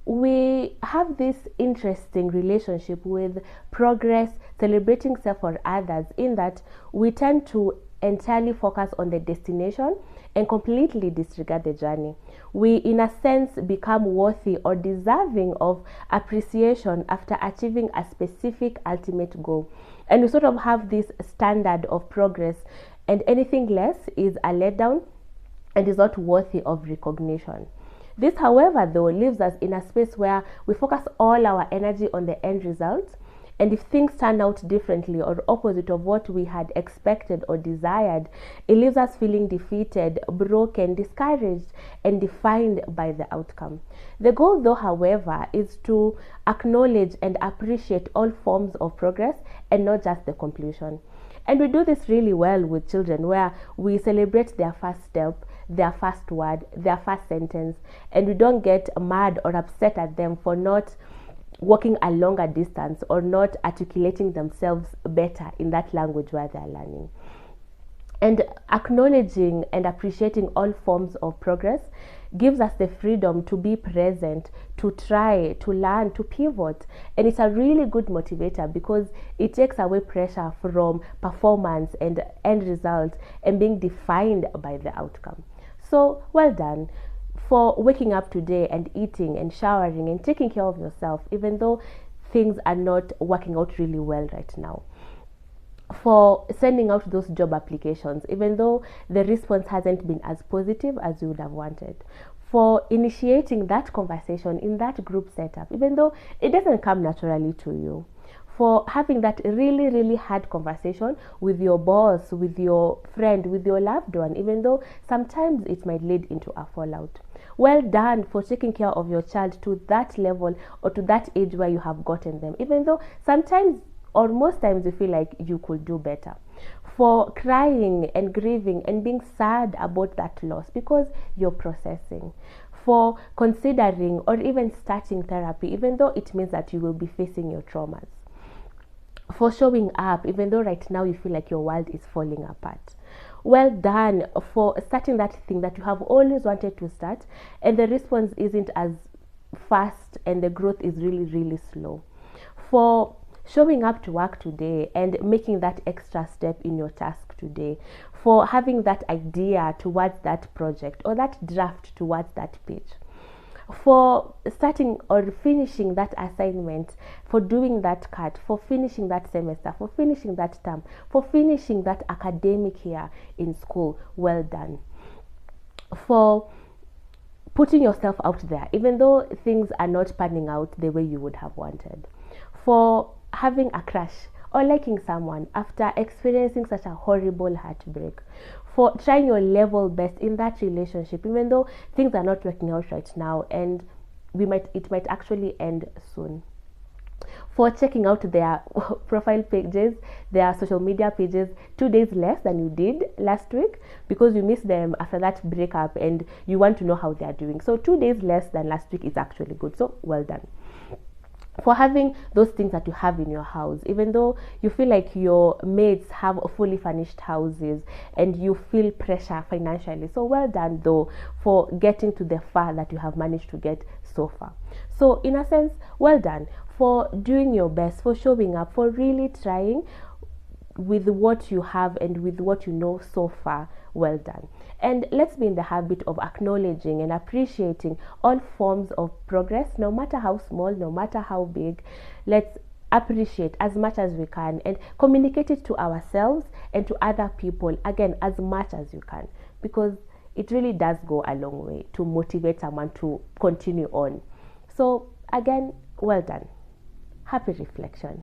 we have this interesting relationship with progress, celebrating self or others, in that we tend to entirely focus on the destination and completely disregard the journey. We, in a sense, become worthy or deserving of appreciation after achieving a specific ultimate goal. And we sort of have this standard of progress, and anything less is a letdown and is not worthy of recognition. This, however, though, leaves us in a space where we focus all our energy on the end result, and if things turn out differently or opposite of what we had expected or desired, it leaves us feeling defeated, broken, discouraged, and defined by the outcome. The goal, though, however, is to acknowledge and appreciate all forms of progress and not just the completion. And we do this really well with children, where we celebrate their first step, their first word, their first sentence, and we don't get mad or upset at them for not walking a longer distance or not articulating themselves better in that language where they're learning. And acknowledging and appreciating all forms of progress gives us the freedom to be present, to try, to learn, to pivot. And it's a really good motivator because it takes away pressure from performance and end result and being defined by the outcome. So well done for waking up today and eating and showering and taking care of yourself, even though things are not working out really well right now. For sending out those job applications, even though the response hasn't been as positive as you would have wanted. For initiating that conversation in that group setup, even though it doesn't come naturally to you. For having that really, really hard conversation with your boss, with your friend, with your loved one, even though sometimes it might lead into a fallout. Well done for taking care of your child to that level or to that age where you have gotten them, even though sometimes or most times you feel like you could do better. For crying and grieving and being sad about that loss because you're processing. For considering or even starting therapy, even though it means that you will be facing your traumas. For showing up, even though right now you feel like your world is falling apart. Well done for starting that thing that you have always wanted to start, and the response isn't as fast and the growth is really, really slow. For showing up to work today and making that extra step in your task today. For having that idea towards that project or that draft towards that page. For starting or finishing that assignment, for doing that cut, for finishing that semester, for finishing that term, for finishing that academic year in school. Well done. For putting yourself out there, even though things are not panning out the way you would have wanted. For having a crush or liking someone after experiencing such a horrible heartbreak. For trying your level best in that relationship, even though things are not working out right now and it might actually end soon. For checking out their profile pages, their social media pages 2 days less than you did last week because you missed them after that breakup and you want to know how they are doing. So 2 days less than last week is actually good. So well done. For having those things that you have in your house, even though you feel like your mates have fully furnished houses and you feel pressure financially. So well done though for getting to the far that you have managed to get so far. So in a sense, well done for doing your best, for showing up, for really trying with what you have and with what you know so far. Well done. And let's be in the habit of acknowledging and appreciating all forms of progress, no matter how small, no matter how big. Let's appreciate as much as we can and communicate it to ourselves and to other people, again, as much as you can, because it really does go a long way to motivate someone to continue on. So again, well done. Happy reflection.